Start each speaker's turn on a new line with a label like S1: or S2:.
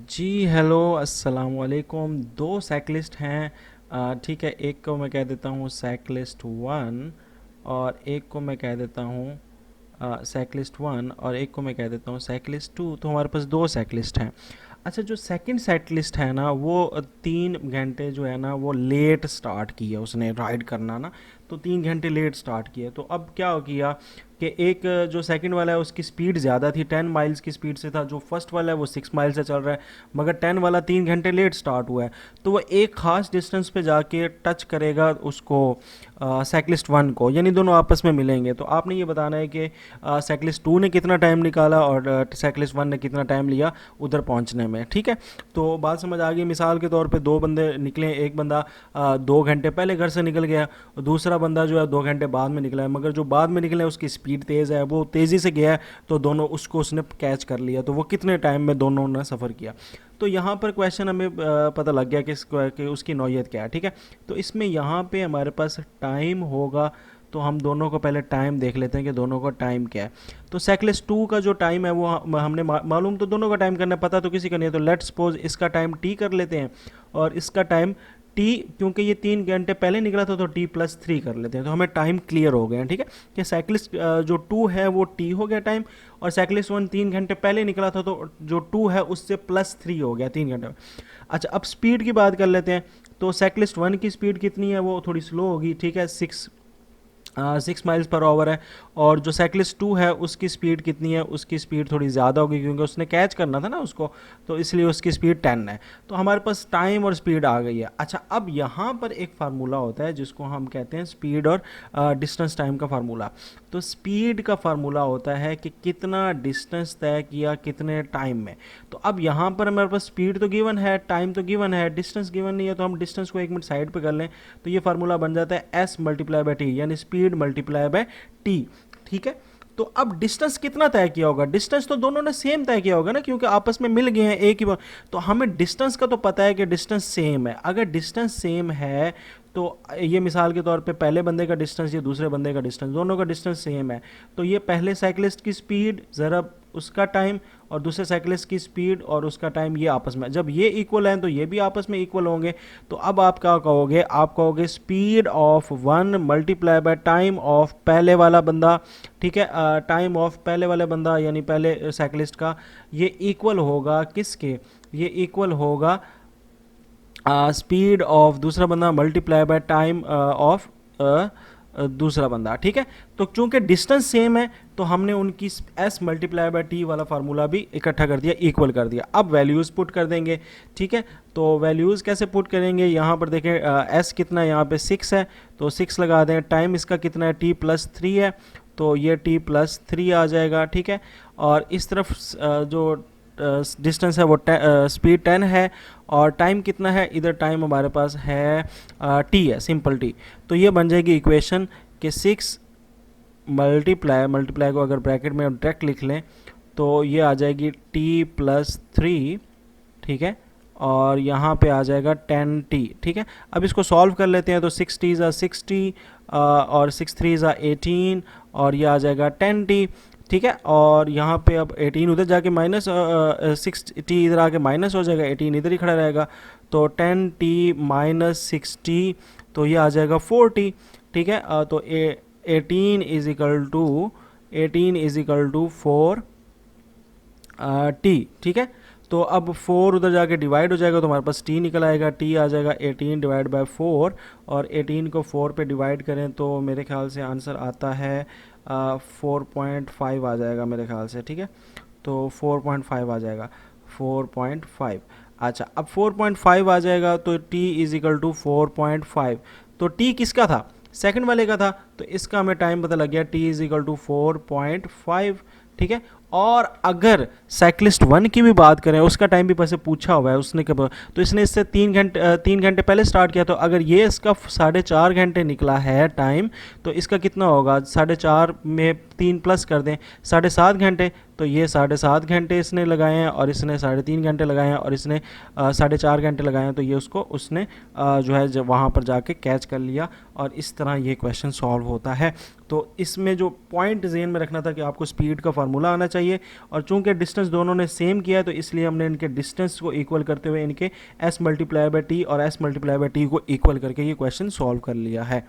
S1: जी hello अस्सलाम वालेकुम। दो साइकिलिस्ट हैं। ठीक है, एक को मैं कह देता हूँ साइकिलिस्ट वन और एक को मैं कह देता हूँ साइकिलिस्ट वन और एक को मैं कह देता हूँ साइकिलिस्ट टू। तो हमारे पास दो साइकिलिस्ट हैं। अच्छा, जो सेकंड साइकिलिस्ट है ना वो 3 घंटे जो है ना वो लेट स्टार्ट किया उसने राइड करना ना। तो 3 घंटे लेट स्टार्ट किया। तो अब क्या हो किया कि एक जो सेकंड वाला है उसकी स्पीड ज़्यादा थी, 10 माइल्स की स्पीड से था। जो फर्स्ट वाला है वो 6 माइल से चल रहा है, मगर 10 वाला 3 घंटे लेट स्टार्ट हुआ है। तो वो एक ख़ास डिस्टेंस पे जाके टच करेगा उसको साइकिलिस्ट वन को, यानी दोनों आपस में मिलेंगे। तो आपने ये बताना है कि साइकिलिस्ट टू ने कितना टाइम निकाला और साइकिलिस्ट वन ने कितना टाइम लिया उधर पहुंचने में। ठीक है, तो बात समझ आ गई। मिसाल के तौर पे दो बंदे निकले, एक बंदा 2 घंटे पहले घर से निकल गया और दूसरा बंदा जो है 2 घंटे बाद में निकला है, मगर जो बाद में निकले उसकी स्पीड तेज़ है, वो तेज़ी से गया है, तो दोनों उसको उसने कैच कर लिया। तो वो कितने टाइम में दोनों ने सफ़र किया। तो यहाँ पर क्वेश्चन हमें पता लग गया कि उसकी नौयत क्या है। ठीक है, तो इसमें यहाँ पे हमारे पास टाइम होगा। तो हम दोनों को पहले टाइम देख लेते हैं कि दोनों का टाइम क्या है। तो साइकिलिस्ट टू का जो टाइम है वो हमने मालूम, तो दोनों का टाइम करना पता तो किसी का नहीं है। तो लेट सपोज इसका टाइम टी कर लेते हैं और इसका टाइम टी, क्योंकि ये 3 घंटे पहले निकला था तो टी+3 कर लेते हैं। तो हमें टाइम क्लियर हो गया। ठीक है, कि साइकिलिस्ट जो टू है वो टी हो गया टाइम, और साइकिलिस्ट वन 3 घंटे पहले निकला था तो जो टू है उससे +3 हो गया 3 घंटे में। अच्छा, अब स्पीड की बात कर लेते हैं। तो साइकिलिस्ट वन की स्पीड कितनी है, वो थोड़ी स्लो होगी। ठीक है, 6 माइल्स पर आवर है। और जो साइकिलिस्ट टू है उसकी स्पीड कितनी है, उसकी स्पीड थोड़ी ज़्यादा होगी क्योंकि उसने कैच करना था ना उसको, तो इसलिए उसकी स्पीड 10 है। तो हमारे पास टाइम और स्पीड आ गई है। अच्छा, अब यहाँ पर एक फार्मूला होता है जिसको हम कहते हैं स्पीड और डिस्टेंस टाइम का फार्मूला। तो स्पीड का फार्मूला होता है कि कितना डिस्टेंस तय किया कितने टाइम में। तो अब यहाँ पर हमारे पास स्पीड तो गिवन है, टाइम तो गिवन है, डिस्टेंस गिवन नहीं है। तो हम डिस्टेंस को 1 मिनट साइड पे कर लें तो ये फार्मूला बन जाता है एस मल्टीप्लाई बाई टी, यानी स्पीड मल्टीप्लाई बाय टी। ठीक है, तो अब डिस्टेंस कितना तय किया होगा। डिस्टेंस तो दोनों ने सेम तय किया होगा ना, क्योंकि आपस में मिल गए हैं एक ही बार। तो हमें डिस्टेंस का तो पता है कि डिस्टेंस सेम है। अगर डिस्टेंस सेम है तो ये मिसाल के तौर पे पहले बंदे का डिस्टेंस, ये दूसरे बंदे का डिस्टेंस, दोनों का डिस्टेंस सेम है। तो ये पहले साइकिलिस्ट की स्पीड ज़रा उसका टाइम और दूसरे साइकिलिस्ट की स्पीड और उसका टाइम, ये आपस में जब ये इक्वल हैं तो ये भी आपस में इक्वल होंगे। तो अब आप क्या कहोगे, आप कहोगे speed of one multiply by time of पहले वाला बंदा। ठीक है, टाइम ऑफ पहले वाले बंदा यानी पहले साइकिलिस्ट का, ये इक्वल होगा किसके, ये इक्वल होगा स्पीड ऑफ दूसरा बंदा मल्टीप्लाई बाय टाइम ऑफ दूसरा बंदा। ठीक है, तो चूंकि डिस्टेंस सेम है तो हमने उनकी एस मल्टीप्लाई बाय टी वाला फार्मूला भी इकट्ठा कर दिया, इक्वल कर दिया। अब वैल्यूज़ पुट कर देंगे। ठीक है, तो वैल्यूज़ कैसे पुट करेंगे, यहाँ पर देखें एस कितना है, यहाँ पे 6 है तो 6 लगा दें। टाइम इसका कितना है, t+3 है तो ये t+3 आ जाएगा। ठीक है, और इस तरफ जो डिस्टेंस है वो स्पीड 10 है और टाइम कितना है, इधर टाइम हमारे पास है टी है, सिंपल टी। तो ये बन जाएगी इक्वेशन कि 6 मल्टीप्लाई को अगर ब्रैकेट में डायरेक्ट लिख लें तो ये आ जाएगी t+3। ठीक है, और यहाँ पे आ जाएगा 10t। ठीक है, अब इसको सॉल्व कर लेते हैं। तो 6t 60 और 6 3 18 और ये आ जाएगा 10t। ठीक है, और यहाँ पे अब 18 उधर जाके माइनस 6t इधर आके माइनस हो जाएगा, 18 इधर ही खड़ा रहेगा। तो 10t माइनस 60 तो ये आ जाएगा 4t। ठीक है, तो 18 इज इक्वल टू 4 टी। ठीक है, तो अब 4 उधर जाके डिवाइड हो जाएगा तो हमारे पास t निकल आएगा। t आ जाएगा 18 डिवाइड बाय 4 और 18 को 4 पे डिवाइड करें तो मेरे ख्याल से आंसर आता है 4.5 आ जाएगा मेरे ख्याल से। ठीक है, तो 4.5 आ जाएगा, 4.5। अच्छा, अब 4.5 आ जाएगा तो t इज इक्वल टू 4.5। तो t किसका था, सेकंड वाले का था, तो इसका हमें टाइम पता लग गया, t इज इक्वल टू 4.5। ठीक है, और अगर साइकिलिस्ट वन की भी बात करें, उसका टाइम भी वैसे पूछा हुआ है उसने कब, तो इसने इससे 3 घंटे पहले स्टार्ट किया। तो अगर ये इसका 4.5 घंटे निकला है टाइम, तो इसका कितना होगा, 4.5 में 3 प्लस कर दें 7.5 घंटे। तो ये 7.5 घंटे इसने लगाए हैं और इसने 3.5 घंटे लगाए हैं और इसने 4.5 घंटे लगाए हैं। तो ये उसको उसने जो है जब वहाँ पर जाके कैच कर लिया और इस तरह ये क्वेश्चन सॉल्व होता है। तो इसमें जो पॉइंट जेन में रखना था कि आपको स्पीड का फार्मूला आना चाहिए, और चूंकि डिस्टेंस दोनों ने सेम किया है तो इसलिए हमने इनके डिस्टेंस को इक्वल करते हुए इनके s मल्टीप्लाई बाय टी और s मल्टीप्लाई बाय टी को इक्वल करके ये क्वेश्चन सॉल्व कर लिया है।